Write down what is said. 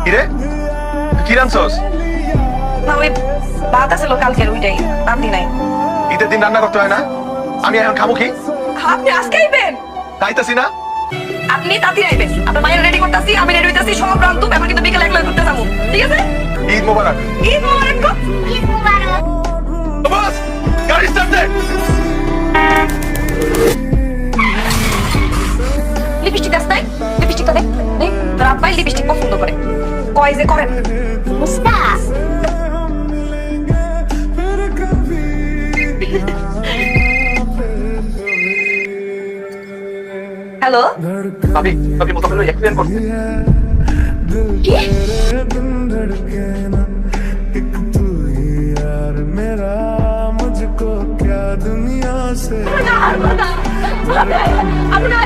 কিরে কি রানছস? না ওই ভাত আছে কালকের ওইটাই রান্দি নাই। ঈদের দিন রান্না করতে হয় না? আমি এখন খাবো কি? আপনি আজকে আইবেন? খাইতাছি না। আপনি তাড়াতাড়ি আইবেন। আপনার মায়ের রেডি করতেছি, আমি রেডি হইতাছি, সব রান্ধু ব্যাপার কিন্তু বিকেলে একলা ঘুরতে যাবো। ঠিক আছে? ঈদ মোবারক। ঈদ মোবারক গো। ঈদ মোবারক। বস গাড়ি স্টার্ট দে। লিপস্টিক আছে নাই? লিপস্টিকটা দে। নেই তোর আব্বাই লিপস্টিক পছন্দ করে। কয় যে করেন মুস্তাক। হ্যালো ভাবি ভাবি মোতাবেক অ্যাক্সিডেন্ট করছে। কি? मुझको क्या दुनिया से আপনি